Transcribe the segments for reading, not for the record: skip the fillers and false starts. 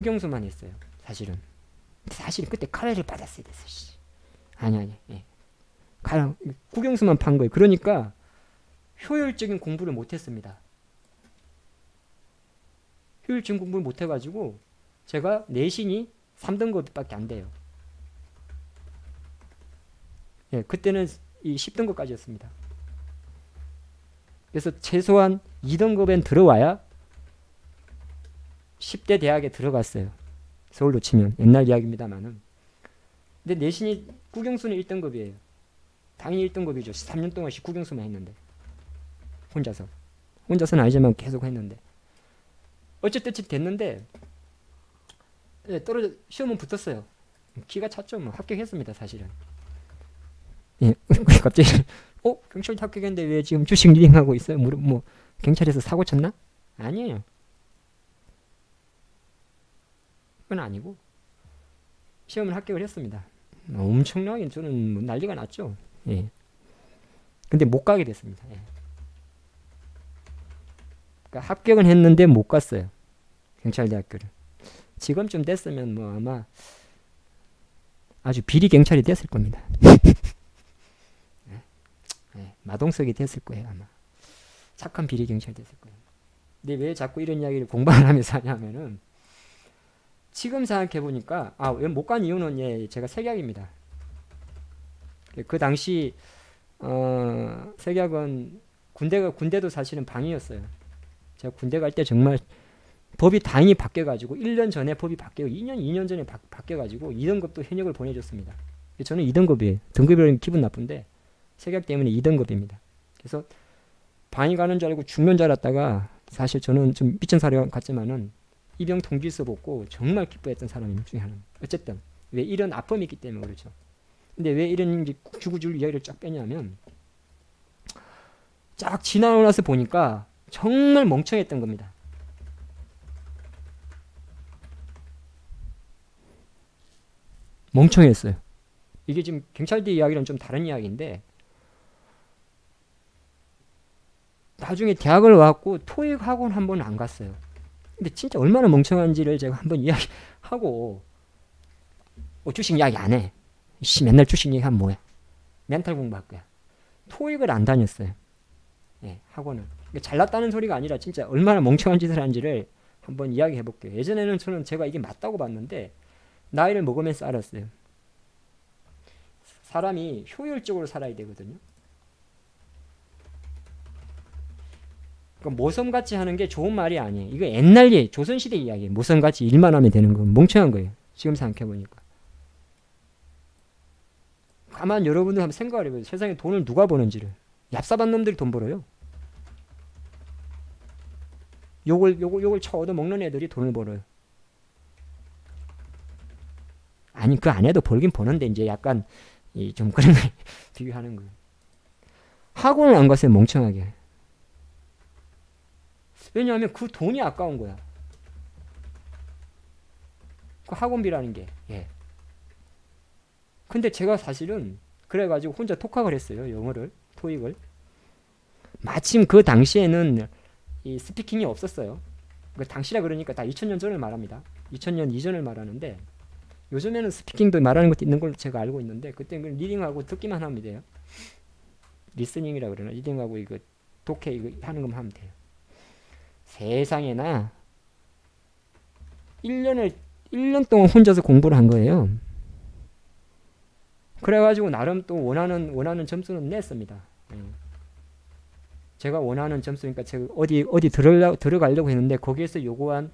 국영수만 했어요. 사실은. 사실 그때 카레를 받았어야 됐어. 아니. 예. 국영수만 판 거예요. 그러니까 효율적인 공부를 못했습니다. 효율적인 공부를 못해가지고 제가 내신이 3등급밖에 안 돼요. 예, 그때는 이 10등급까지였습니다. 그래서 최소한 2등급엔 들어와야 10대 대학에 들어갔어요. 서울로 치면 옛날 이야기입니다만은. 근데 내신이 국영수는 1등급이에요. 당연히 1등급이죠. 3년 동안씩 국영수만 했는데 혼자서는 아니지만 계속 했는데 어쨌든 됐는데 예, 시험은 붙었어요. 기가 찼죠. 뭐 합격했습니다. 사실은. 예, 갑자기 경찰 합격했는데 왜 지금 주식 리딩하고 있어요? 뭐 경찰에서 사고 쳤나? 아니에요. 그건 아니고 시험을 합격을 했습니다. 엄청나게 저는 뭐 난리가 났죠. 예. 근데 못 가게 됐습니다. 예. 그러니까 합격은 했는데 못 갔어요. 경찰대학교를. 지금쯤 됐으면 뭐 아마 아주 비리 경찰이 됐을 겁니다. 예. 마동석이 됐을 거예요. 아마 착한 비리 경찰이 됐을 거예요. 근데 왜 자꾸 이런 이야기를 공부를 하면서 하냐면은 지금 생각해 보니까 왜 못 간 이유는 예, 제가 색약입니다. 그 당시 색약은 군대도 사실은 방이었어요. 제가 군대 갈 때 정말 법이 다행히 바뀌어가지고 1년 전에 법이 바뀌고 2년 전에 바뀌어가지고 2등급도 현역을 보내줬습니다. 저는 2등급이에요. 등급이라는 기분 나쁜데 색약 때문에 2등급입니다. 그래서 방이 가는 줄 알고 죽는 줄 알았다가 사실 저는 좀 미친 사람 같지만은 이병 통지서 받고 정말 기뻐했던 사람 중에 하나입니다. 어쨌든 왜 이런 아픔이 있기 때문에 그렇죠. 근데 왜 이런 주구줄 이야기를 쫙 빼냐면 쫙 지나고 나서 보니까 정말 멍청했던 겁니다. 멍청했어요. 이게 지금 경찰대 이야기랑 좀 다른 이야기인데 나중에 대학을 와갖고 토익 학원 한 번 안 갔어요. 근데 진짜 얼마나 멍청한지를 제가 한번 이야기하고 주식 이야기 안 해. 맨날 주식 얘기하면 뭐야. 멘탈 공부할 거야. 토익을 안 다녔어요. 예, 학원을. 그러니까 잘났다는 소리가 아니라 진짜 얼마나 멍청한 짓을 하는지를 한번 이야기해 볼게요. 예전에는 제가 이게 맞다고 봤는데 나이를 먹으면서 알았어요. 사람이 효율적으로 살아야 되거든요. 그러니까 모섬같이 하는 게 좋은 말이 아니에요. 이거 옛날 조선시대 이야기예요. 모섬같이 일만 하면 되는 건 멍청한 거예요. 지금 생각해보니까. 가만 여러분들 한번 생각을 해보세요. 세상에 돈을 누가 버는지를. 얍삽한 놈들이 돈 벌어요. 욕을 쳐 얻어먹는 애들이 돈을 벌어요. 아니 그 안에도 벌긴 버는데 이제 약간 좀 그런 걸 비교하는 거예요. 학원을 안 갔어요. 멍청하게. 왜냐하면 그 돈이 아까운 거야. 그 학원비라는 게. 예. 근데 제가 사실은 그래가지고 혼자 독학을 했어요. 영어를. 토익을. 마침 그 당시에는 이 스피킹이 없었어요. 그 당시라 그러니까 다 2000년 전을 말합니다. 2000년 이전을 말하는데 요즘에는 스피킹도 말하는 것도 있는 걸 제가 알고 있는데 그때는 리딩하고 듣기만 하면 돼요. 리스닝이라 그러나 리딩하고 이거 독해 이거 하는 것만 하면 돼요. 세상에나 1년 동안 혼자서 공부를 한 거예요. 그래가지고 나름 또 원하는 점수는 냈습니다. 제가 원하는 점수니까 제가 어디 들어가려고 했는데 거기에서 요구한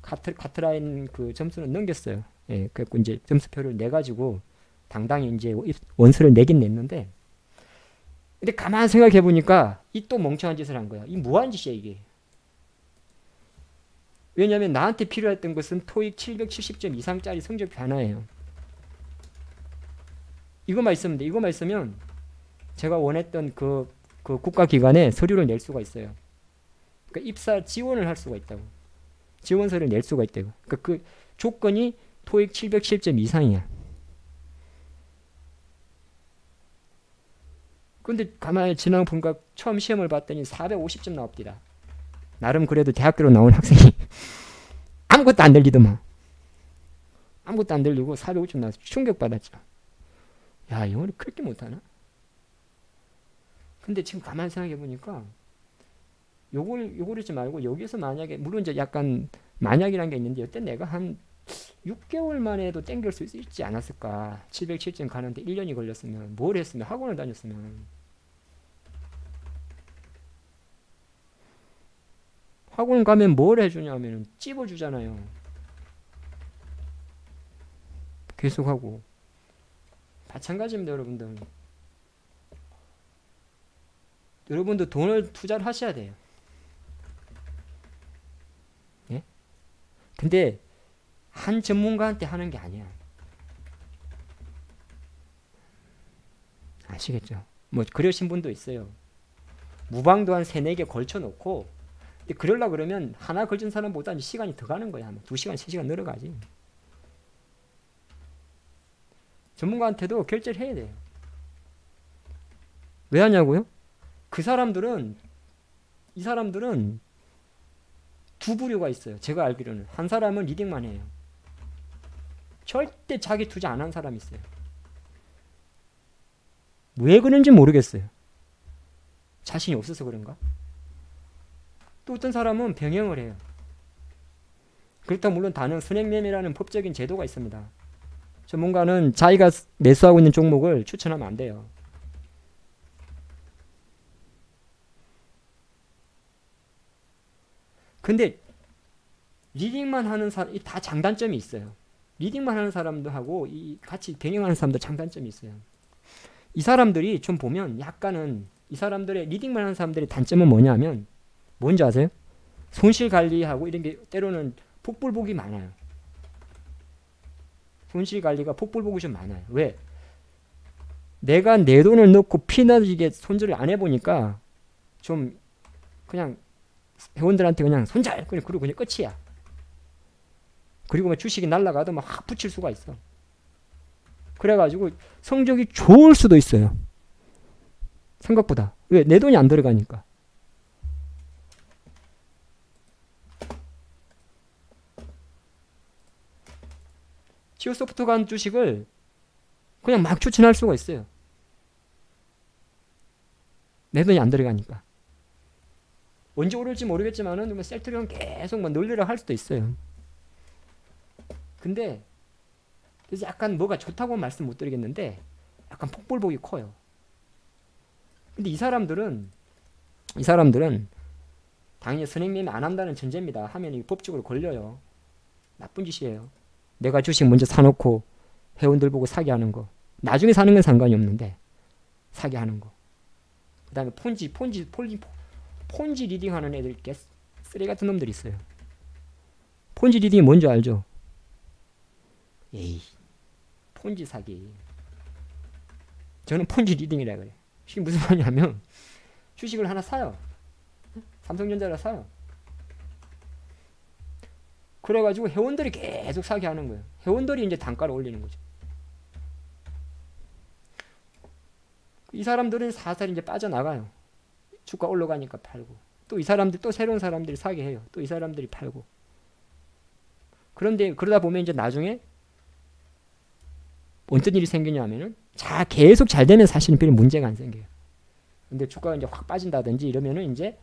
카트라인 그 점수는 넘겼어요. 예, 그래서 이제 점수표를 내가지고 당당히 이제 원서를 내긴 냈는데 근데 가만 생각해 보니까 이 또 멍청한 짓을 한 거야. 이 뭐하는 짓이야 이게. 왜냐하면 나한테 필요했던 것은 토익 770점 이상짜리 성적표 하나예요. 이거만 있으면 돼. 이거만 있으면 제가 원했던 그 국가기관에 서류를 낼 수가 있어요. 그러니까 입사 지원을 할 수가 있다고. 지원서를 낼 수가 있다고. 그러니까 그 조건이 토익 710점 이상이야. 근데 가만히 지나고 보니까 처음 시험을 봤더니 450점 나옵니다. 나름 그래도 대학교로 나온 학생이 아무것도 안 들리더만. 아무것도 안 들리고 450점 나와서 충격받았죠. 야, 영어를 그렇게 못하나? 근데 지금 가만히 생각해 보니까 요걸 하지 말고 여기서 만약에 물론 이제 약간 만약이라는 게 있는데 여태 내가 한 6개월 만에도 땡길 수 있지 않았을까? 707점 가는데 1년이 걸렸으면 뭘 했으면 학원을 다녔으면 학원 가면 뭘 해주냐면 찝어주잖아요. 계속하고 마찬가지입니다. 여러분도 돈을 투자를 하셔야 돼요. 예? 근데 한 전문가한테 하는 게 아니야. 아시겠죠? 뭐 그러신 분도 있어요. 무방도 한 3, 4개 걸쳐놓고 그러려고 그러면 하나 걸친 사람보다 시간이 더 가는 거야. 2시간, 3시간 늘어가지. 전문가한테도 결제를 해야 돼요. 왜 하냐고요? 이 사람들은 두 부류가 있어요. 제가 알기로는. 한 사람은 리딩만 해요. 절대 자기 투자 안 한 사람이 있어요. 왜 그런지 모르겠어요. 자신이 없어서 그런가? 또 어떤 사람은 병행을 해요. 그렇다고 물론 다른 선행매매라는 법적인 제도가 있습니다. 전문가는 자기가 매수하고 있는 종목을 추천하면 안 돼요. 근데 리딩만 하는 사람, 다 장단점이 있어요. 리딩만 하는 사람도 하고 같이 병행하는 사람도 장단점이 있어요. 이 사람들이 좀 보면 약간은 이 사람들의 리딩만 하는 사람들의 단점은 뭐냐면 뭔지 아세요? 손실 관리하고 이런 게 때로는 복불복이 많아요. 손실 관리가 복불복이 좀 많아요. 왜? 내가 내 돈을 넣고 피나지게 손절을 안 해보니까 좀 그냥 회원들한테 그냥 손절! 그리고 그냥 끝이야. 그리고 막 주식이 날아가도 막 확 붙일 수가 있어. 그래가지고 성적이 좋을 수도 있어요. 생각보다. 왜? 내 돈이 안 들어가니까. 지오소프트가 한 주식을 그냥 막 추천할 수가 있어요. 내 돈이 안 들어가니까. 언제 오를지 모르겠지만은 셀트리온 계속 막 놀리려 할 수도 있어요. 근데 그래서 약간 뭐가 좋다고 말씀 못 드리겠는데 약간 폭불복이 커요. 근데 이 사람들은 당연히 선행매매 안 한다는 전제입니다. 하면 이 법적으로 걸려요. 나쁜 짓이에요. 내가 주식 먼저 사놓고 회원들 보고 사기 하는 거. 나중에 사는 건 상관이 없는데 사기 하는 거. 그 다음에 폰지 리딩 하는 애들 쓰레기 같은 놈들이 있어요. 폰지 리딩이 뭔지 알죠? 에이, 폰지 사기. 저는 폰지 리딩이라 그래. 이게 무슨 말이냐면 주식을 하나 사요. 삼성전자를 사요. 그래가지고 회원들이 계속 사게 하는 거예요. 회원들이 이제 단가를 올리는 거죠. 이 사람들은 사살 이제 빠져나가요. 주가 올라가니까 팔고. 또 이 사람들, 또 새로운 사람들이 사게 해요. 또 이 사람들이 팔고. 그런데 그러다 보면 이제 나중에 어떤 일이 생기냐면은 계속 잘 되면 사실은 별 문제가 안 생겨요. 근데 주가가 이제 확 빠진다든지 이러면은 이제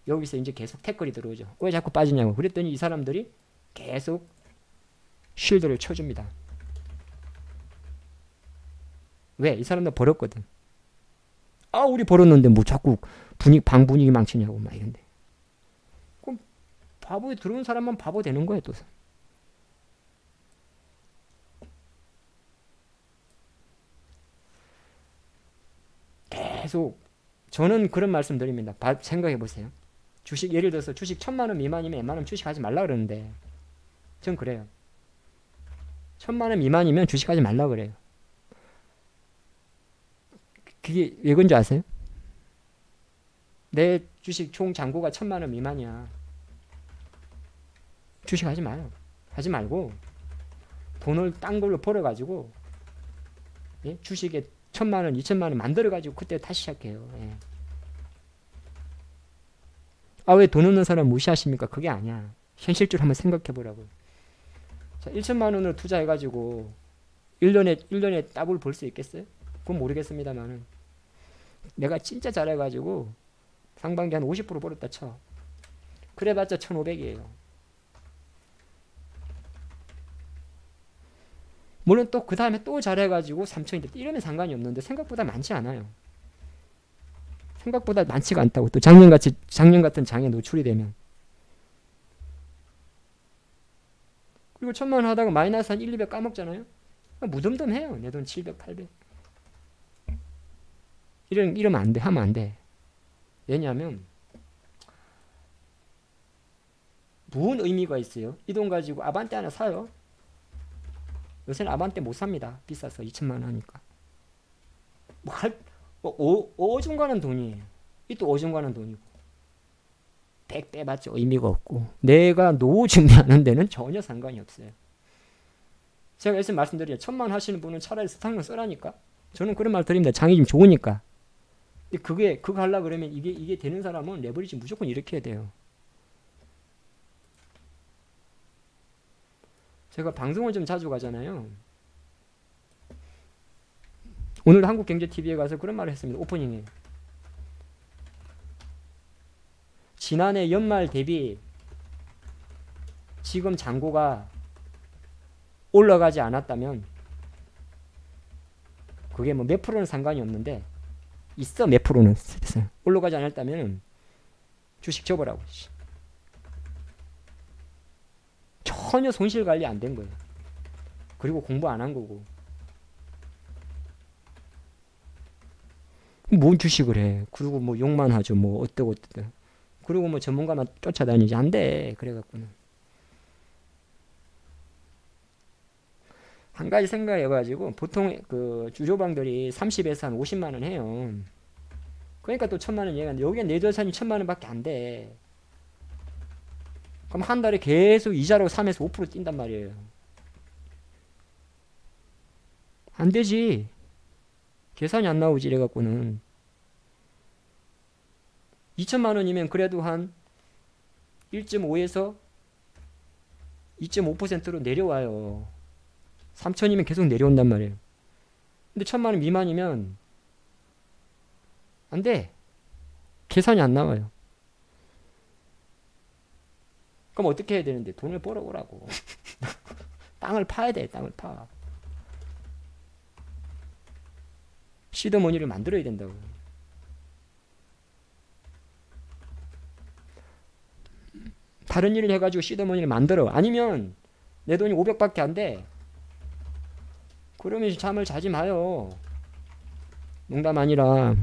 여기서 이제 계속 태클이 들어오죠. 왜 자꾸 빠지냐고. 그랬더니 이 사람들이 계속 쉴드를 쳐줍니다. 왜? 이 사람들 벌었거든. 아, 우리 벌었는데 뭐 자꾸 방 분위기 망치냐고 막 이런데. 그럼 바보에 들어온 사람만 바보 되는 거예요, 또. 계속 저는 그런 말씀 드립니다. 생각해 보세요. 주식 예를 들어서 주식 1,000만 원 미만이면 웬만하면 주식하지 말라 그러는데 전 그래요. 1,000만 원 미만이면 주식하지 말라 그래요. 그게 왜 그런지 아세요? 내 주식 총 잔고가 1,000만 원 미만이야. 주식하지 마요. 하지 말고 돈을 딴 걸로 벌어가지고 예? 주식에 1,000만 원, 2,000만 원 만들어가지고 그때 다시 시작해요. 예. 아, 왜 돈 없는 사람 무시하십니까? 그게 아니야. 현실적으로 한번 생각해 보라고요. 자, 1천만 원으로 투자해가지고 1년에 더블 벌 수 있겠어요? 그건 모르겠습니다만은 내가 진짜 잘해가지고 상반기 한 50% 벌었다 쳐. 그래봤자 1,500이에요. 물론 또 그 다음에 또 잘해가지고 3,000이 이러면 상관이 없는데 생각보다 많지 않아요. 생각보다 많지가 않다고. 또 작년 같은 장에 노출이 되면. 그리고 1,000만 원 하다가 마이너스 한 1, 200 까먹잖아요. 무덤덤해요. 내 돈 700, 800. 이러면 안 돼. 하면 안 돼. 왜냐하면 무슨 의미가 있어요? 이 돈 가지고 아반떼 하나 사요? 요새는 아반떼 못 삽니다. 비싸서 2천만 원 하니까. 어중간한 돈이에요. 이 또 어중간한 돈이고. 100 빼봤자 의미가 없고 내가 노후 준비하는 데는 전혀 상관이 없어요. 제가 예전에 말씀드려요. 1,000만 원 하시는 분은 차라리 스타킹을 쓰라니까. 저는 그런 말 드립니다. 장이 좀 좋으니까. 근데 그거 하려고 그러면 이게 되는 사람은 레버리지 무조건 이렇게 해야 돼요. 제가 방송을 좀 자주 가잖아요. 오늘 한국경제TV에 가서 그런 말을 했습니다. 오프닝에. 지난해 연말 대비 지금 잔고가 올라가지 않았다면 그게 뭐 몇 프로는 상관이 없는데 있어 몇 프로는 올라가지 않았다면 주식 접으라고. 전혀 손실 관리 안 된 거예요. 그리고 공부 안 한 거고. 뭔 주식을 해. 그리고 뭐 욕만 하죠. 뭐 어때고. 그리고 뭐 전문가만 쫓아다니지. 안 돼. 그래갖고는. 한 가지 생각해가지고 보통 그 주조방들이 30에서 한 50만 원 해요. 그러니까 또 1,000만 원 얘기하는데 여기에 내 재산이 1,000만 원밖에 안 돼. 그럼 한 달에 계속 이자로 3에서 5% 뛴단 말이에요. 안 되지. 계산이 안 나오지 이래갖고는. 2천만 원이면 그래도 한 1.5에서 2.5%로 내려와요. 3천이면 계속 내려온단 말이에요. 근데 1,000만 원 미만이면 안 돼. 계산이 안 나와요. 그럼 어떻게 해야 되는데? 돈을 벌어오라고. 땅을 파야 돼. 땅을 파. 시드머니를 만들어야 된다고. 다른 일을 해가지고 시드머니를 만들어. 아니면 내 돈이 500밖에 안 돼. 그러면 잠을 자지 마요. 농담 아니라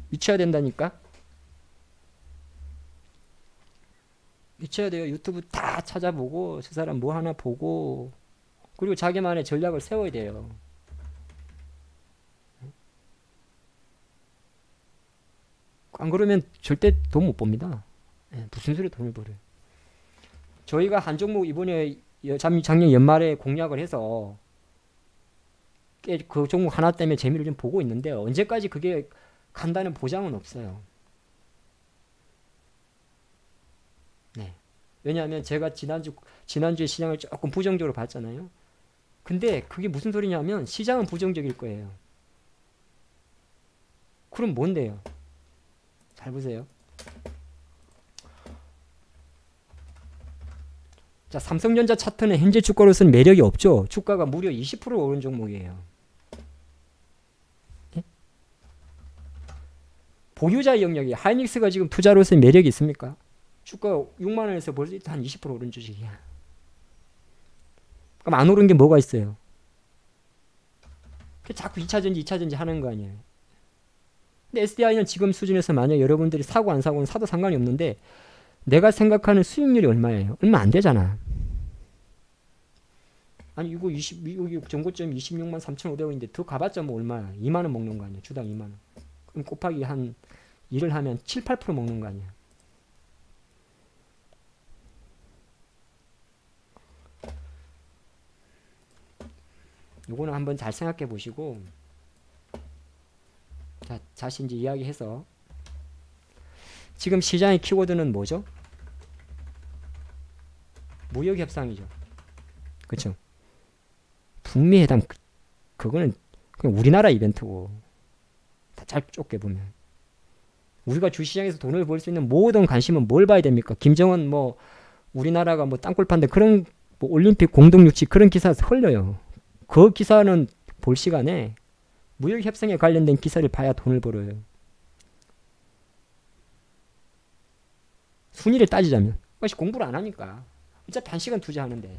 미쳐야 된다니까. 미쳐야 돼요. 유튜브 다 찾아보고 저 사람 뭐 하나 보고 그리고 자기만의 전략을 세워야 돼요. 안 그러면 절대 돈 못 법니다. 무슨 소리 돈을 벌어요. 저희가 한 종목 이번에 작년 연말에 공략을 해서 그 종목 하나 때문에 재미를 좀 보고 있는데 언제까지 그게 간다는 보장은 없어요. 네. 왜냐하면 제가 지난주에 시장을 조금 부정적으로 봤잖아요. 근데 그게 무슨 소리냐면 시장은 부정적일 거예요. 그럼 뭔데요? 잘 보세요. 자, 삼성전자 차트는 현재 주가로서는 매력이 없죠. 주가가 무려 20% 오른 종목이에요. 네? 보유자 영역이 하이닉스가 지금 투자로서의 매력이 있습니까? 주가 6만 원에서 벌써 한 20% 오른 주식이야. 그럼 안 오른 게 뭐가 있어요? 자꾸 2차전지 하는 거 아니에요. 근데 SDI는 지금 수준에서 만약 여러분들이 사고 안 사고는 사도 상관이 없는데 내가 생각하는 수익률이 얼마예요? 얼마 안 되잖아. 아니 이거 정고점이 26만 3,500원인데 더 가봤자 뭐 얼마야? 2만 원 먹는 거 아니야? 주당 2만 원. 그럼 곱하기 한 일을 하면 7, 8% 먹는 거 아니야? 요거는 한번 잘 생각해 보시고 자, 다시 이제 이야기해서 지금 시장의 키워드는 뭐죠? 무역협상이죠. 그렇죠? 북미 회담 그거는 그냥 우리나라 이벤트고 다 짧게 좁게 보면 우리가 주시장에서 돈을 벌 수 있는 모든 관심은 뭘 봐야 됩니까? 김정은 뭐 우리나라가 뭐 땅굴 판데 그런 뭐 올림픽 공동유치 그런 기사 흘려요. 그 기사는 볼 시간에 무역 협상에 관련된 기사를 봐야 돈을 벌어요. 순위를 따지자면 그것이 공부를 안 하니까 어차피 1시간 투자하는데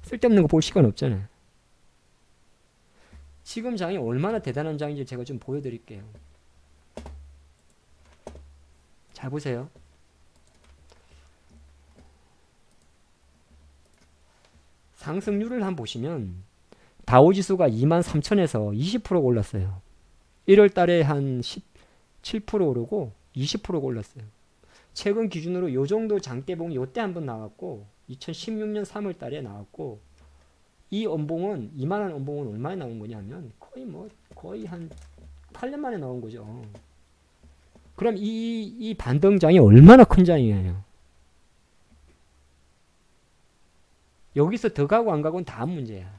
쓸데없는 거 볼 시간 없잖아요. 지금 장이 얼마나 대단한 장인지 제가 좀 보여드릴게요. 잘 보세요. 상승률을 한번 보시면 다우지수가 23,000에서 20% 올랐어요. 1월 달에 한 17% 오르고 20% 올랐어요. 최근 기준으로 요 정도 장대봉이 요때 한번 나왔고 2016년 3월 달에 나왔고 이 연봉은 이만한 연봉은 얼마에 나온 거냐면 거의 한 8년 만에 나온 거죠. 그럼 이 반등장이 얼마나 큰 장이에요. 여기서 더 가고 안 가고는 다음 문제야.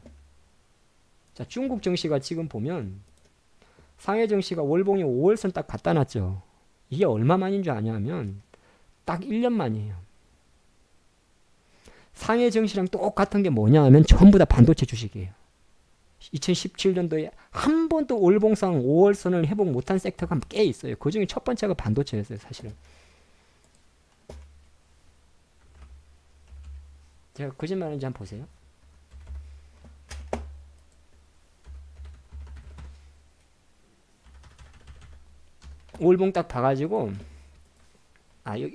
자, 중국 증시가 지금 보면 상해 증시가 월봉이 5월선 딱 갖다 놨죠. 이게 얼마 만인 줄 아냐면 딱 1년 만이에요. 상해 증시랑 똑같은 게 뭐냐 하면 전부 다 반도체 주식이에요. 2017년도에 한 번도 월봉상 5월선을 회복 못한 섹터가 꽤 있어요. 그 중에 첫 번째가 반도체였어요. 사실은. 제가 거짓말인지 한번 보세요. 월봉 딱 봐가지고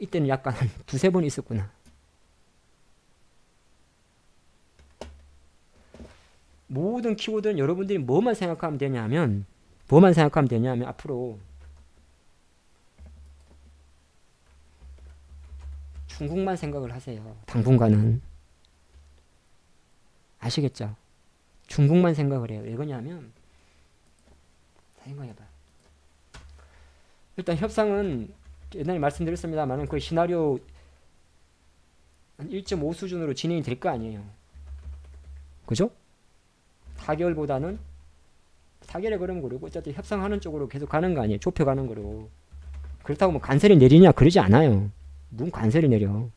이때는 약간 한 두세 번 있었구나. 모든 키워드는 여러분들이 뭐만 생각하면 되냐면 앞으로 중국만 생각을 하세요. 당분간은. 아시겠죠? 중국만 생각을 해요. 왜 그러냐면 생각해봐. 일단 협상은 옛날에 말씀드렸습니다만 그 시나리오 한 1.5 수준으로 진행이 될 거 아니에요. 그죠? 타결보다는 타결에 그런 거고 어차피 협상하는 쪽으로 계속 가는 거 아니에요. 좁혀가는 거로. 그렇다고 뭐 관세를 내리냐 그러지 않아요. 누군 관세를 내려.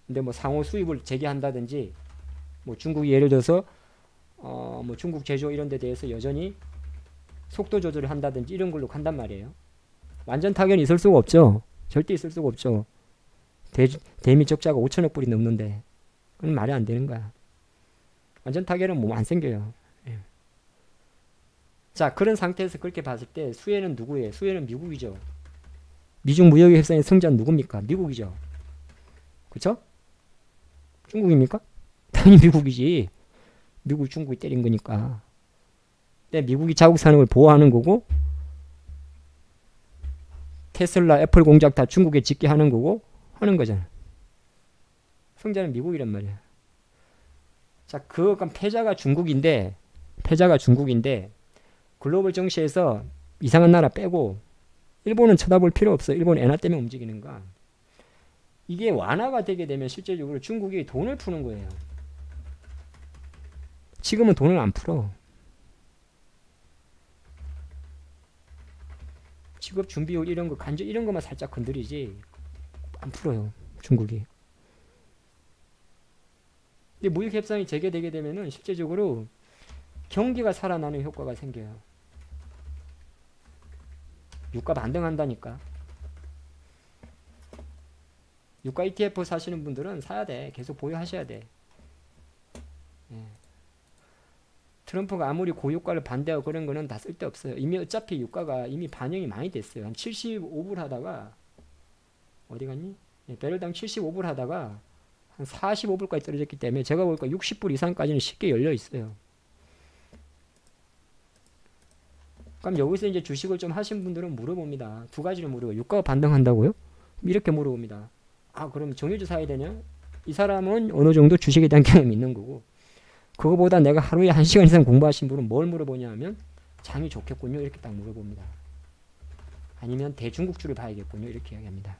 근데 뭐 상호 수입을 재개한다든지 뭐 중국이 예를 들어서 뭐 중국 제조 이런 데 대해서 여전히 속도 조절을 한다든지 이런 걸로 간단 말이에요. 완전 타결이 있을 수가 없죠. 절대 있을 수가 없죠. 대미 적자가 5천억 불이 넘는데 그건 말이 안 되는 거야. 완전 타결은 뭐 안 생겨요. 예. 자, 그런 상태에서 그렇게 봤을 때 수혜는 누구예요? 수혜는 미국이죠. 미중 무역 협상의 승자는 누굽니까? 미국이죠. 그쵸? 중국입니까? 당연히 미국이지. 미국이 중국이 때린 거니까. 근데 미국이 자국 산업을 보호하는 거고 테슬라, 애플 공장 다 중국에 짓게 하는 거고 하는 거잖아. 승자는 미국이란 말이야. 자, 그건 패자가 중국인데 글로벌 정시에서 이상한 나라 빼고 일본은 쳐다볼 필요 없어. 일본은 엔화 때문에 움직이는 거야. 이게 완화가 되게 되면 실제적으로 중국이 돈을 푸는 거예요. 지금은 돈을 안 풀어. 직업 준비율 이런 거 간접 이런 것만 살짝 건드리지 안 풀어요. 중국이. 근데 무역 협상이 재개되게 되면은 실제적으로 경기가 살아나는 효과가 생겨요. 유가 반등한다니까. 유가 ETF 사시는 분들은 사야 돼. 계속 보유하셔야 돼. 예. 트럼프가 아무리 고유가를 반대하고 그런 거는 다 쓸데없어요. 이미 어차피 유가가 이미 반영이 많이 됐어요. 한 75불 하다가 어디 갔니? 예, 배럴당 75불 하다가 한 45불까지 떨어졌기 때문에 제가 보니까 60불 이상까지는 쉽게 열려 있어요. 그럼 여기서 이제 주식을 좀 하신 분들은 물어봅니다. 두 가지를 물어요. 유가가 반등한다고요? 이렇게 물어봅니다. 그럼 정유주 사야 되냐? 이 사람은 어느 정도 주식에 대한 경험이 있는 거고 그거보다 내가 하루에 1시간 이상 공부하신 분은 뭘 물어보냐 하면 장이 좋겠군요. 이렇게 딱 물어봅니다. 아니면 대중국주를 봐야겠군요. 이렇게 이야기합니다.